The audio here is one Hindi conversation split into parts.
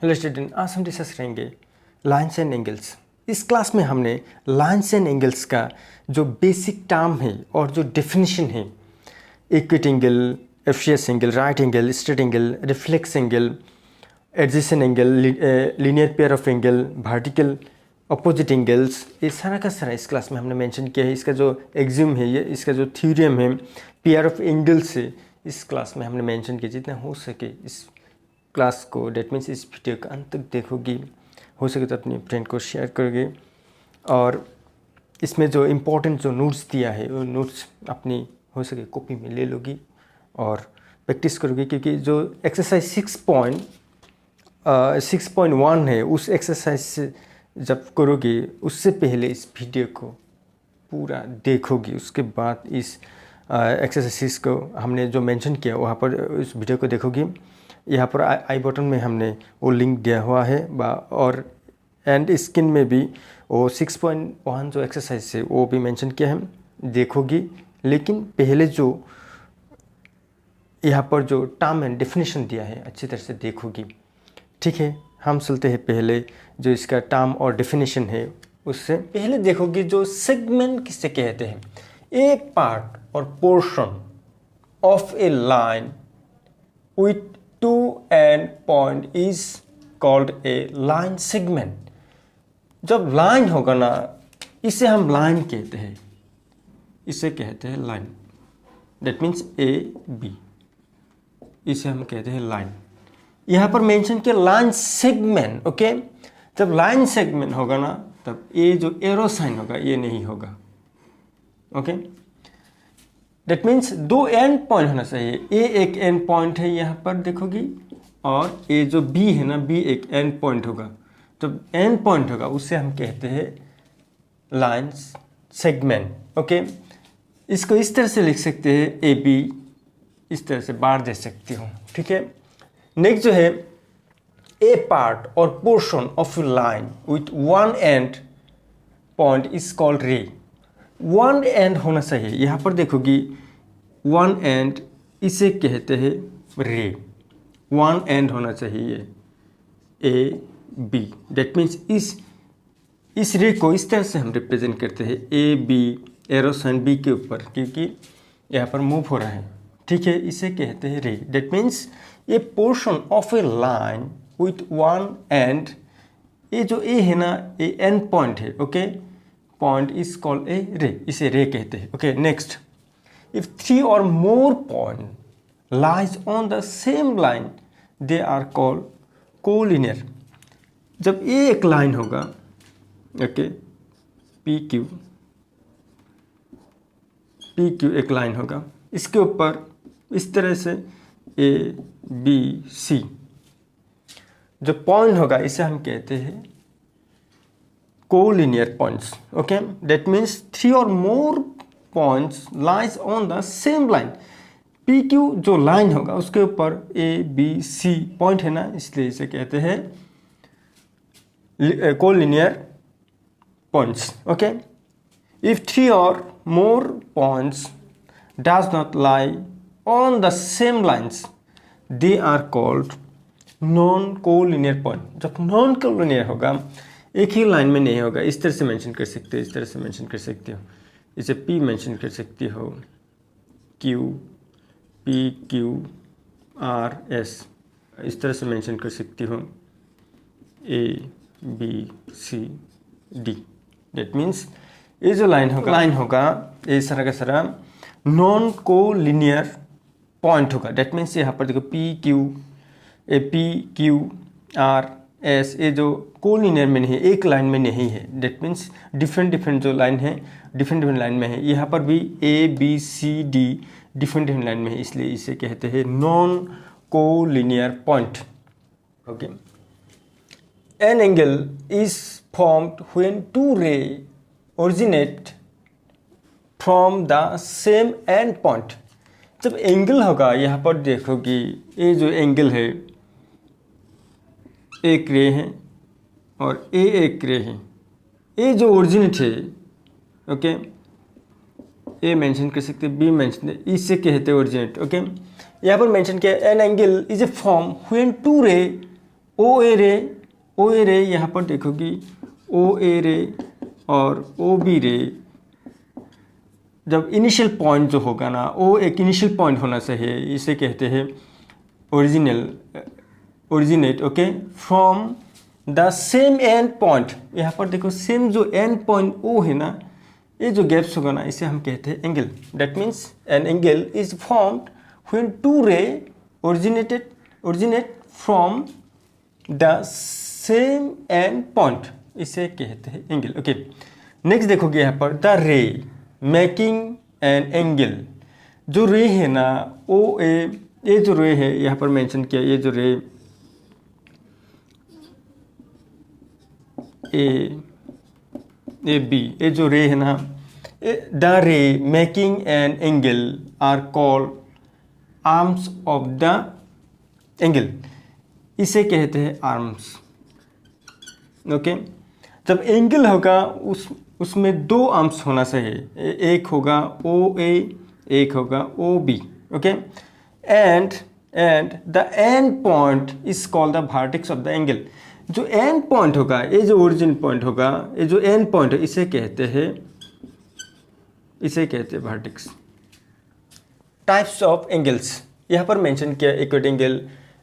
हेलो स्टूडेंट, आज हम डिस्कस करेंगे लाइन्स एंड एंगल्स। इस क्लास में हमने लाइन्स एंड एंगल्स का जो बेसिक टर्म है और जो डेफिनेशन है, acute angle, FCS angle, right angle, straight angle, reflex angle, adjacent angle, linear pair of angle, vertical opposite angles, ये सारा का सारा इस क्लास में हमने मेंशन किया है। इसका जो एक्सियम है, ये इसका जो थ्योरम है पेयर ऑफ एंगल्स से, इस क्लास में हमने मेंशन किया। जितना हो सके इस क्लास को, डेट मीन्स इस वीडियो का अंत तक देखोगी, हो सके तो अपनी फ्रेंड को शेयर करोगे, और इसमें जो इम्पोर्टेंट जो नोट्स दिया है वो नोट्स अपनी हो सके कॉपी में ले लोगी और प्रैक्टिस करोगी। क्योंकि जो एक्सरसाइज 6.1 है, उस एक्सरसाइज से जब करोगे उससे पहले इस वीडियो को पूरा देखोगी, उसके बाद इस एक्सरसाइज को हमने जो मेंशन किया वहाँ पर इस वीडियो को देखोगी। यहाँ पर आई बटन में हमने वो लिंक दिया हुआ है, और एंड स्क्रीन में भी वो 6.1 जो एक्सरसाइज है वो भी मेंशन किया है, देखोगी। लेकिन पहले जो यहाँ पर जो टर्म एंड डेफिनेशन दिया है अच्छी तरह से देखोगी, ठीक है। हम चलते हैं पहले जो इसका टर्म और डेफिनेशन है उससे पहले देखोगे जो सेगमेंट किसे कहते हैं। ए पार्ट और portion of A line with to and point is called a line segment. जब लाइन होगा ना, इसे हम लाइन कहते हैं, इसे कहते हैं line. That means A B, इसे हम कहते हैं लाइन। यहाँ पर मेंशन किया लाइन सेगमेंट, ओके। जब लाइन सेगमेंट होगा ना, तब ये जो एरो साइन होगा ये नहीं होगा, ओके। दैट मीन्स दो एंड पॉइंट होना चाहिए। ए एक एंड पॉइंट है यहाँ पर देखोगी, और ये जो बी है ना, बी एक एंड पॉइंट होगा। जब एंड पॉइंट होगा उसे हम कहते हैं लाइन सेगमेंट, ओके। इसको इस तरह से लिख सकते हैं, ए बी, इस तरह से बार दे सकती हूँ, ठीक है। नेक्स्ट जो है, ए पार्ट और portion of line with one and point is called रे। वन एंड होना चाहिए, यहाँ पर देखोगी वन एंड, इसे कहते हैं रे। वन एंड होना चाहिए ए बी। दैट मीन्स इस रे को इस तरह से हम रिप्रेजेंट करते हैं, A B, arrow sign B के ऊपर, क्योंकि यहाँ पर मूव हो रहा है, ठीक है। इसे कहते हैं रे। That means A portion of A line with one and, ये जो ए है ना, ये एंड पॉइंट है, okay. Point is called a रे, इसे रे कहते हैं, okay. Next, if three or more point lies on the same line they are called collinear. जब ये एक लाइन होगा, ओके, पी क्यू एक लाइन होगा, इसके ऊपर इस तरह से ए बी सी जो पॉइंट होगा, इसे हम कहते हैं collinear points, okay. That means three or more points lies on the same line. P Q जो लाइन होगा उसके ऊपर ए बी सी पॉइंट है ना, इसलिए इसे कहते हैं collinear points, okay. If three or more points does not lie on the same lines they are called non collinear point. जब नॉन कोलिनियर होगा, एक ही लाइन में नहीं होगा, इस तरह से मेंशन कर सकते हो, इस तरह से मेंशन कर सकते हो, इसे P मेंशन कर सकती हो, Q, P, Q, R, S, इस तरह से मेंशन कर सकती हो, A, B, C, D। That means ये जो लाइन होगा ये सारा का सारा नॉन कोलिनियर पॉइंट होगा। दैट मीन्स यहाँ पर देखो P, Q, R, S, ये जो कोलिनियर में नहीं है, एक लाइन में नहीं है। दैट मीन्स डिफरेंट जो लाइन है, डिफरेंट लाइन में है। यहाँ पर भी A, B, C, D different line में है, इसलिए इसे कहते हैं non collinear point, okay. An angle is formed when two ray originate from the same end point. जब एंगल होगा, यहाँ पर देखोगी ये जो एंगल है, एक रे है और ए एक रे है, ए जो ओरिजिनेट है, ओके, ए मेंशन कर सकते, बी मेंशन, इसे कहते हैं ओरिजिनेट, ओके। यहाँ पर मेंशन किया an angle is a form when two ray O ए रे यहाँ पर देखोगी ओ ए रे और ओ बी रे, जब इनिशियल पॉइंट जो होगा ना, वो एक इनिशियल पॉइंट होना चाहिए, इसे कहते हैं originate, okay, from the same end point. यहाँ पर देखो सेम जो एंड पॉइंट ओ है ना, ये जो गैप्स होगा ना, इसे हम कहते हैं angle. That means an angle is formed when two ray originate from the same end point, इसे कहते हैं एंगल। ओके, नेक्स्ट देखोगे यहाँ पर the ray making an angle. जो रे है ना, ओ ए, ये जो रे है यहाँ पर मेंशन किया, ये जो रे ए बी, ये जो रे है ना, the ray making an angle are called arms of the angle, इसे कहते हैं आर्म्स। ओके, जब एंगल होगा उसमें दो आर्म्स होना चाहिए, एक होगा ओ ए, एक होगा O B. Okay, and the end point is called the vertex of the angle. जो एंड पॉइंट होगा, ये जो ओरिजिन पॉइंट होगा, ये जो एंड पॉइंट है, इसे कहते हैं वर्टेक्स। टाइप्स ऑफ एंगल्स यहाँ पर मेंशन किया, acute angle,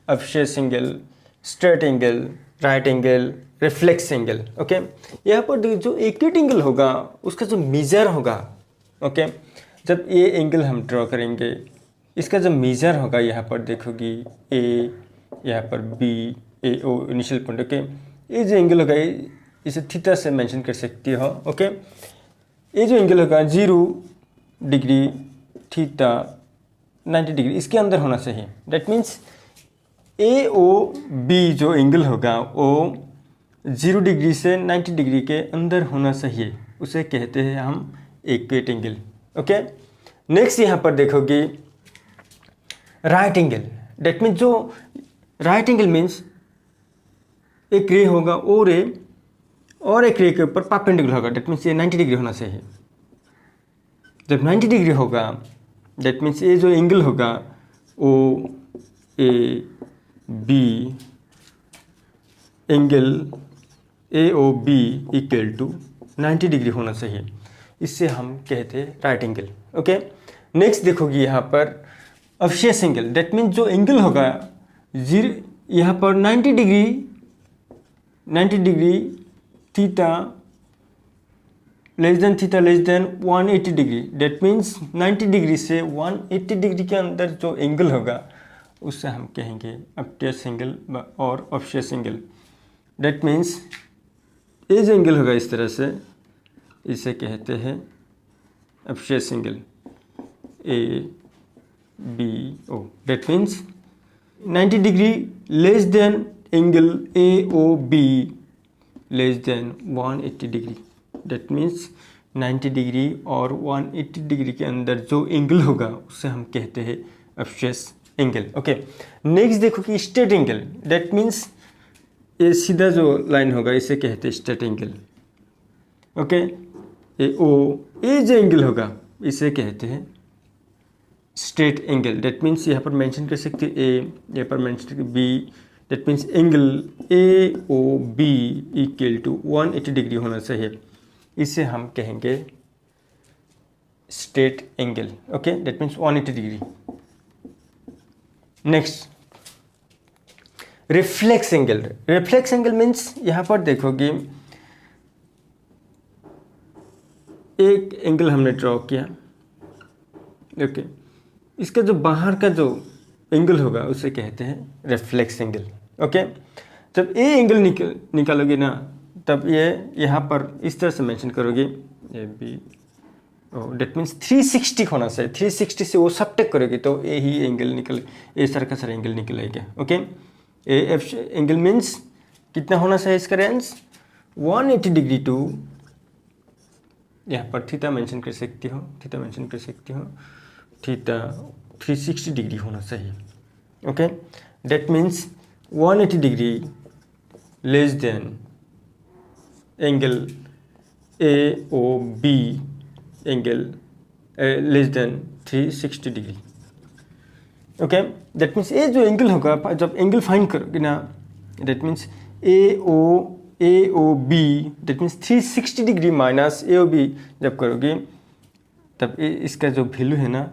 obtuse angle, straight angle, right angle, reflex angle. Okay, यहाँ पर जो एक्यूट एंगल होगा उसका जो मेजर होगा, ओके, जब ये एंगल हम ड्रॉ करेंगे, इसका जो मेजर होगा यहाँ पर देखोगी ए, यहाँ पर B, A O initial point. Okay, ये जो एंगल होगा इसे थीटा से मेंशन कर सकती हो। ओके, ये जो एंगल होगा 0 डिग्री थीटा 90 डिग्री, इसके अंदर होना चाहिए। That means A O B जो एंगल होगा वो 0 डिग्री से 90 डिग्री के अंदर होना चाहिए, उसे कहते हैं हम एक्यूट एंगल। ओके, नेक्स्ट यहाँ पर देखोगे राइट एंगल। दैट मीन्स जो राइट एंगल मीन्स एक रे होगा ओ रे और एक रे के ऊपर परपेंडिकुलर होगा। दैट मीन्स ये 90 डिग्री होना चाहिए। जब 90 डिग्री होगा, दैट मीन्स ये जो एंगल होगा O A B, angle A O B equal to 90 degree होना चाहिए, इससे हम कहते हैं राइट एंगल। ओके, नेक्स्ट देखोगे यहाँ पर ऑब्टयूस एंगल। दैट मीन्स जो एंगल होगा यहाँ पर 90 degree theta less than 180 degree. That means 90 degree से 180 डिग्री के अंदर जो एंगल होगा उससे हम कहेंगे ऑब्टयूस एंगल और ऑब्टयूस एंगल। दैट मीन्स ये जो एंगल होगा इस तरह से, इसे कहते हैं obtuse angle A B O. That means 90 degree less than angle A O B less than 180 degree. That means 90 degree और 180 डिग्री के अंदर जो एंगल होगा उससे हम कहते हैं ऑब्टयूस एंगल। ओके, नेक्स्ट देखो कि स्ट्रेट एंगल। दैट मीन्स ये सीधा जो लाइन होगा इसे कहते हैं स्ट्रेट एंगल। ओके, ये जो एंगल होगा इसे कहते हैं स्ट्रेट एंगल। दैट मीन्स यहाँ पर मेंशन कर सकते हैं ए, यहाँ पर मेंशन कर B. That means angle A O B equal to 180 degree होना चाहिए, इसे हम कहेंगे straight angle. Okay, that means 180 degree. Next reflex angle. Reflex angle means यहाँ पर देखोगे एक एंगल हमने ड्रॉ किया। ओके, इसका जो बाहर का जो एंगल होगा उसे कहते हैं रिफ्लेक्स एंगल। ओके, जब ये एंगल निकालोगे ना, तब ये यहाँ पर इस तरह से मेंशन करोगे A B O. That means 360 होना चाहिए। 360 से वो सबटेक करोगे तो ये ही एंगल निकल, ये सर का सर एंगल निकलेगा। Okay, A F angle means कितना होना चाहिए इसका रेंज 180 डिग्री टू, यहाँ पर थीटा मेंशन कर सकती हो, थीटा 360 डिग्री होना चाहिए। Okay, that means 180 degree less than angle A O B angle less than 360 degree. Okay, that means ये जो एंगल होगा, जब एंगल फाइंड करोगे ना, that means A O B, that means 360 degree minus A O B जब करोगे तब इसका जो वैल्यू है ना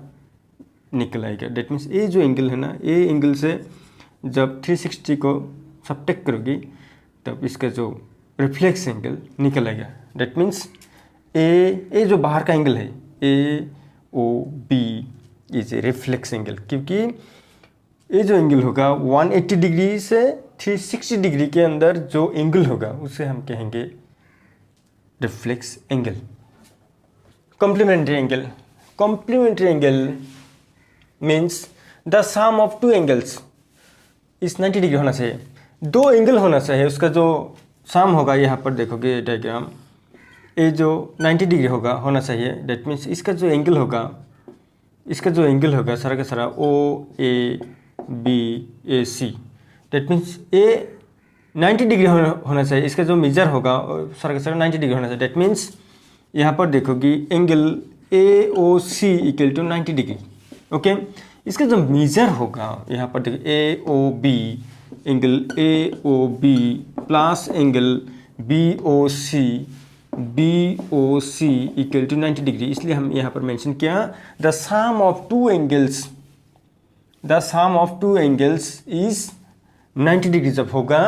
निकल आएगा। डेट मीन्स ए जो एंगल है ना, ए एंगल से जब 360 को सब्ट्रैक्ट करोगे तब इसका जो रिफ्लेक्स एंगल निकल आएगा। डेट मीन्स ए जो बाहर का एंगल है A O B is a reflex angle, क्योंकि ये जो एंगल होगा 180 डिग्री से 360 डिग्री के अंदर जो एंगल होगा उसे हम कहेंगे reflex angle. Complementary angle, complementary angle means the sum of two angles is 90 degree होना चाहिए। दो एंगल होना चाहिए, उसका जो सम होगा, यहाँ पर देखोगे डायग्राम, ये जो 90 डिग्री होना चाहिए। डेट मीन्स इसका जो एंगल होगा सारा का सारा O A B A C, that means a 90 degree होना चाहिए। इसका जो मेजर होगा सारा का सारा 90 डिग्री होना चाहिए। डेट मीन्स यहाँ पर देखोगे angle A O C equal to 90 degree. Okay, इसका जो मेजर होगा यहाँ पर देखो A O B, angle A O B plus angle B O C equal to 90 degree, इसलिए हम यहाँ पर मेंशन किया the sum of two angles is 90 degree जब होगा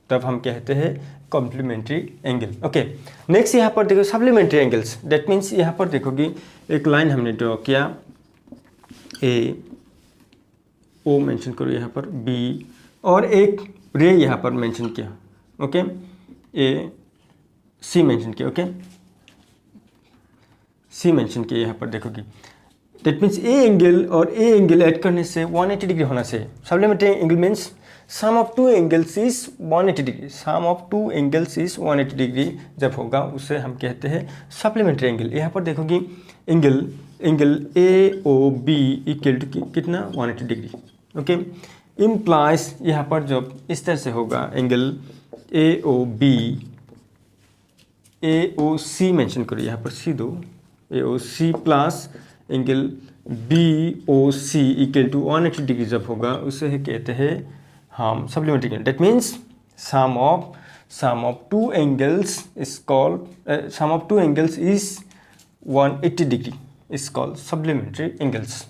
तब हम कहते हैं कॉम्प्लीमेंट्री एंगल। ओके, नेक्स्ट यहाँ पर देखो सप्लीमेंट्री एंगल्स। डेट मीन्स यहाँ पर देखोगे एक लाइन हमने ड्रॉ किया, ए ओ मेंशन करो यहाँ पर, बी और एक रे यहाँ पर मेंशन किया। ओके, ए सी मेंशन किया। ओके, सी मेंशन किया यहाँ पर देखोगे। दैट मीन्स ए एंगल और ए एंगल ऐड करने से 180 डिग्री होना चाहिए। Supplementary angle means sum of two angles is 180 degree, sum of two angles is 180 degree जब होगा उसे हम कहते हैं सप्लीमेंट्री एंगल। यहाँ पर देखोगे angle A O B equal to कितना 180 डिग्री। ओके, इम्प्लाइज यहाँ पर जब इस तरह से होगा angle A O B, A O C mention करो यहाँ पर, सी दो, A O C plus angle B O C equal to 180 degree जब होगा उसे कहते हैं हम supplementary angle. That means sum of two angles is called sum of two angles is 180 degree is called supplementary angles.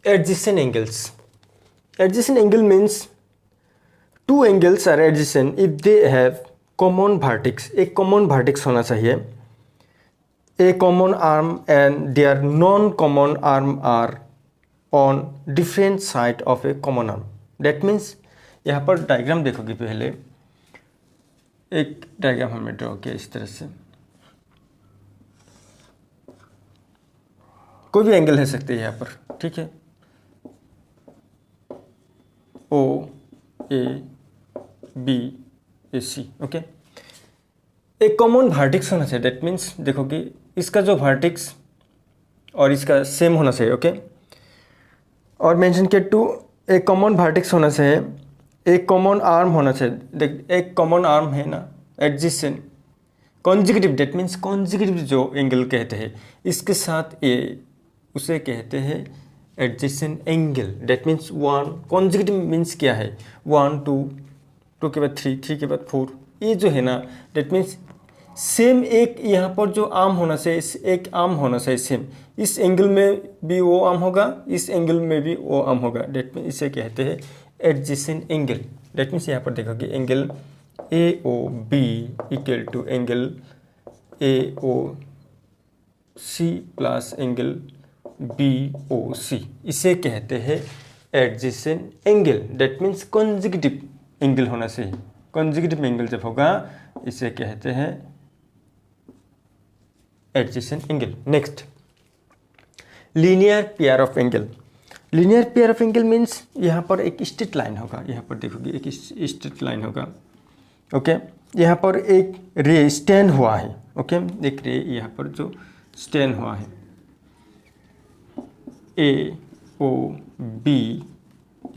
Adjacent angles. Adjacent angle means two angles are adjacent if they have common vertex. एक common vertex होना चाहिए, a common arm and their non-common arm are on different side of a common arm. That means यहाँ पर डायग्राम देखोगे, पहले एक डायग्राम हमने ड्रॉ किया इस तरह से, कोई भी एंगल ले सकते हैं यहाँ पर, ठीक है, O A B A C. Okay, एक कॉमन वर्टेक्स होना चाहिए। दैट मीन्स देखोगे इसका जो वर्टेक्स और इसका सेम होना चाहिए। ओके, और मेंशन किया टू एक कॉमन वर्टेक्स होना चाहिए, एक कॉमन आर्म होना चाहिए। देख एक कॉमन आर्म है ना, adjacent consecutive, that means consecutive जो एंगल कहते हैं इसके साथ ए उसे कहते हैं adjacent angle. That means one, consecutive means क्या है, 1 2 2 के बाद 3 3 के बाद 4, ये जो है ना, दैट मीन्स सेम एक यहाँ पर जो आर्म होना चाहिए, एक आर्म होना चाहिए सेम, इस एंगल में भी वो आर्म होगा, इस एंगल में भी वो आर्म होगा। दैट मीन्स इसे कहते हैं एडजेसेंट एंगल। दैट मीन्स यहाँ पर देखोगे angle A O B equal to angle A O C plus angle B O C, इसे कहते हैं adjacent angle. That means consecutive angle होना चाहिए, कॉन्जिक्यूटिव एंगल जब होगा इसे कहते हैं adjacent angle. Next, linear pair of angle. Linear pair of angle means यहाँ पर एक स्ट्रेट लाइन होगा, यहाँ पर देखोगे एक स्ट्रेट लाइन होगा। ओके, यहाँ पर एक रे स्टैंड हुआ है। ओके, एक रे यहाँ पर जो स्टैंड हुआ है, ए ओ बी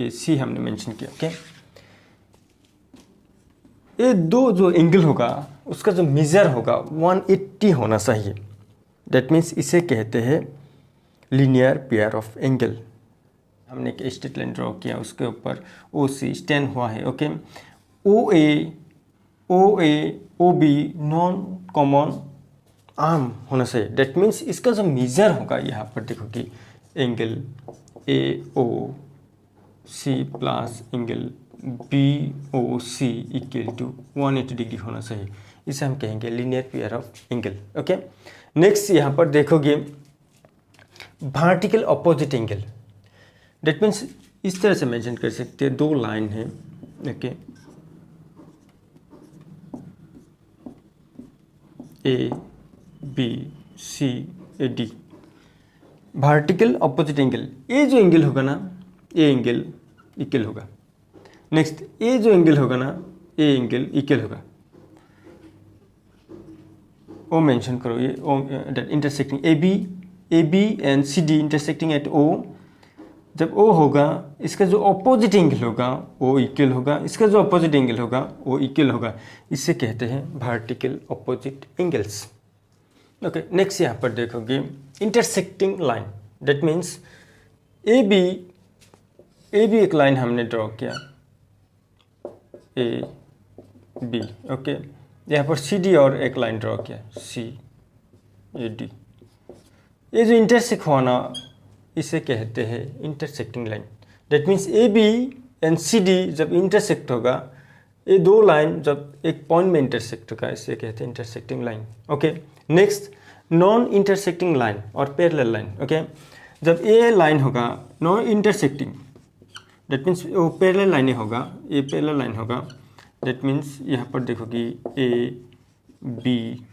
ए सी हमने मेंशन किया। ओके, ये दो जो एंगल होगा उसका जो मेजर होगा 180 होना चाहिए। दैट मीन्स इसे कहते हैं लीनियर पेयर ऑफ एंगल। हमने एक स्ट्रेट लाइन ड्रॉ किया, उसके ऊपर ओ सी स्टैंड हुआ है। Okay, O A O B non common arm होना चाहिए। डेट मीन्स इसका जो मेजर होगा यहाँ पर देखो कि angle A O C plus angle B O C equal to 180 degree होना चाहिए। इसे हम कहेंगे linear pair of angle. Okay, next यहाँ पर देखोगे vertical opposite angle. That means इस तरह से मेंशन कर सकते हैं, दो लाइन है। Okay, A B C A D, vertical opposite angle. ये जो एंगल होगा ना, ये एंगल इक्वल होगा। नेक्स्ट ये जो एंगल होगा ना, ये एंगल इक्वल होगा। ओ मेंशन करो, ये O that intersecting A B and C D intersecting at O. जब ओ होगा, इसका जो अपोजिट एंगल होगा वो इक्वल होगा, इसका जो अपोजिट एंगल होगा वो इक्वल होगा। इसे कहते हैं vertical opposite angles. Okay, next यहाँ पर देखोगे intersecting line. That means A B एक लाइन हमने ड्रॉ किया, ए बी। ओके, यहाँ पर सी डी और एक लाइन ड्रॉ किया, सी ए डी। ये जो इंटरसेक्ट हुआ ना, इसे कहते हैं intersecting line. That means A B and C D जब इंटरसेक्ट होगा, ये दो लाइन जब एक पॉइंट में इंटरसेक्ट होगा, इसे कहते हैं intersecting line. Okay, next non intersecting line और पैरेलल लाइन। ओके, जब ये लाइन होगा नॉन इंटरसेक्टिंग, डेट मीन्स वो पैरेलल लाइन होगा, ये पैरेलल लाइन होगा। डेट मीन्स यहाँ पर देखोगे A B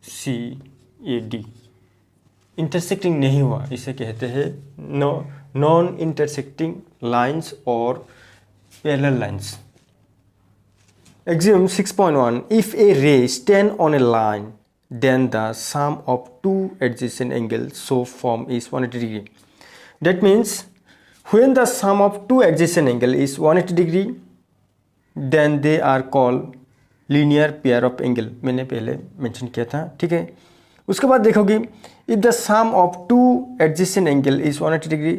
C A D intersecting नहीं हुआ, इसे कहते हैं नॉन इंटरसेक्टिंग लाइन्स और parallel lines. Axiom 6.1, if a ray stand on a line, then the sum of two adjacent angles so formed is 180 degree. That means when the sum of two adjacent angle is 180 degree, then they are called linear pair of angle. मैंने पहले मेंशन किया था, ठीक है। उसके बाद देखोगे if the sum of two adjacent angle is 180 degree,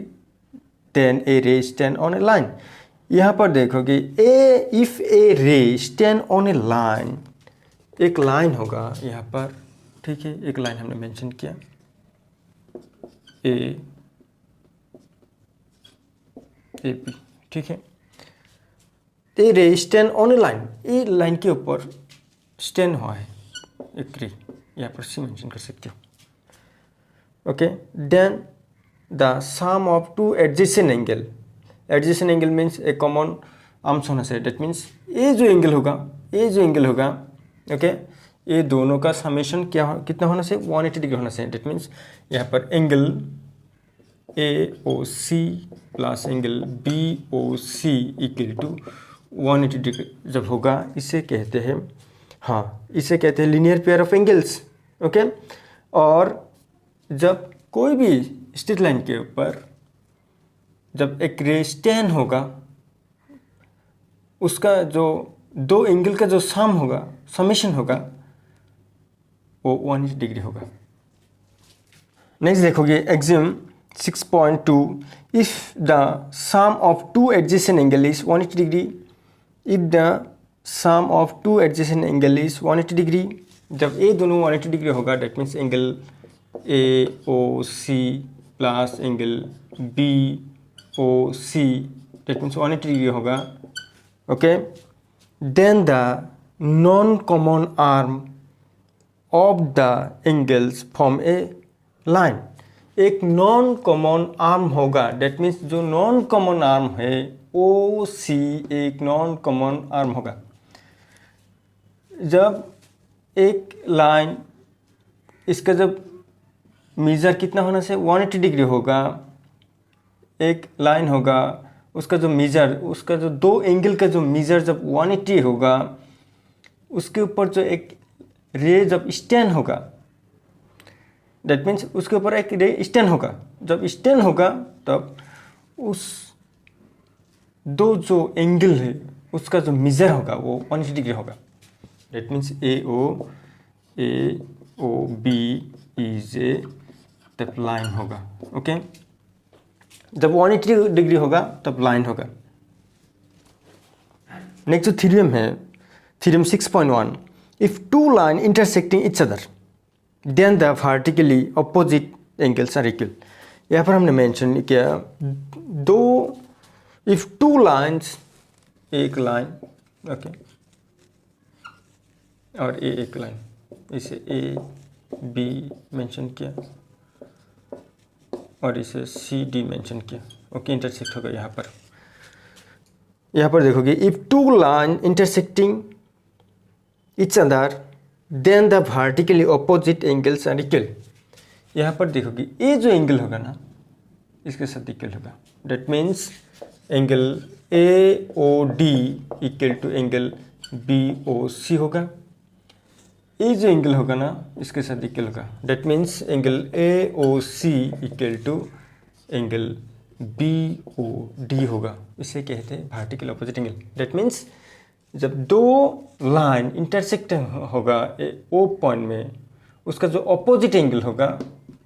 then a ray stand on a line. यहाँ पर देखोगे इफ ए रे स्टैंड ऑन ए लाइन, एक लाइन होगा यहाँ पर, ठीक है। एक लाइन हमने मेंशन किया ए बी, ठीक है। ए रे स्टैंड ऑन ए लाइन, ये लाइन के ऊपर स्टैंड हुआ है एक रे, यहाँ पर सी मेंशन कर सकते हो। Okay, then the sum of two adjacent angle, adjacent angle means एक कॉमन आर्म्स होना चाहिए। डेट मीन्स ये जो एंगल होगा, ओके, ये दोनों का समेशन कितना होना चाहिए, 180 डिग्री होना चाहिए। डेट मीन्स यहाँ पर angle A O C plus angle B O C equal to 180 degree जब होगा, इसे कहते हैं, हाँ, इसे कहते हैं linear pair of angles. Okay, और जब कोई भी स्ट्रेट लाइन के ऊपर जब एक रे स्टैंड होगा, उसका जो दो एंगल का जो सम होगा, समेशन होगा, वो 180 डिग्री होगा। नेक्स्ट देखोगे axiom 6.2, if the sum of two adjacent angle is 180 degree, if the sum of two adjacent angle is 180 degree, जब ये दोनों 180 डिग्री होगा, that means angle A O C plus angle B O C, that means 180 degree होगा। Okay, then the non common arm of the angles form a line, एक नॉन कॉमन आर्म होगा। डेट मीन्स जो नॉन कॉमन आर्म है ओ सी एक नॉन कॉमन आर्म होगा। जब एक लाइन, इसका जब मेजर कितना होना चाहिए, 180 डिग्री होगा, एक लाइन होगा, उसका जो मेजर, उसका जो दो एंगल का जो मेजर जब 180 होगा, उसके ऊपर जो एक रे जब स्टैंड होगा, डेट मीन्स उसके ऊपर एक रे स्टैंड होगा। जब स्टैंड होगा तब उस दो जो एंगल है उसका जो मेजर होगा वो 180 डिग्री होगा। That means A O B is a tap line होगा। ओके, जब 180 डिग्री होगा तब लाइन होगा। नेक्स्ट जो थ्योरम है, theorem 6.1, if two line intersecting each other then the vertically opposite angles are equal. यहाँ पर हमने मेंशन किया दो, इफ टू लाइन्स, एक लाइन ओके और ये एक लाइन, इसे ए बी मेंशन किया और इसे सी डी मेंशन किया, ओके इंटरसेक्ट होगा यहाँ पर। यहाँ पर देखोगे if two line intersecting each other then the vertically opposite angles are equal. यहाँ पर देखोगे ये जो एंगल होगा ना इसके साथ इक्वल होगा, that means angle A O D equal to angle B O C होगा। ये जो एंगल होगा ना इसके साथ इक्वल होगा, that means angle A O C equal to angle B O D होगा। इसे कहते हैं vertical opposite angle. That means जब दो लाइन इंटरसेक्ट होगा ओ पॉइंट में, उसका जो अपोजिट एंगल होगा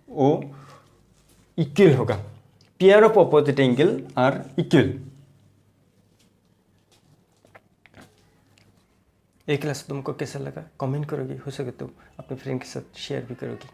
वो इक्वल होगा। Pair of opposite angle are equal. ये क्लास तुमको कैसा लगा कमेंट करोगी, हो सके तो अपने फ्रेंड के साथ शेयर भी करोगी।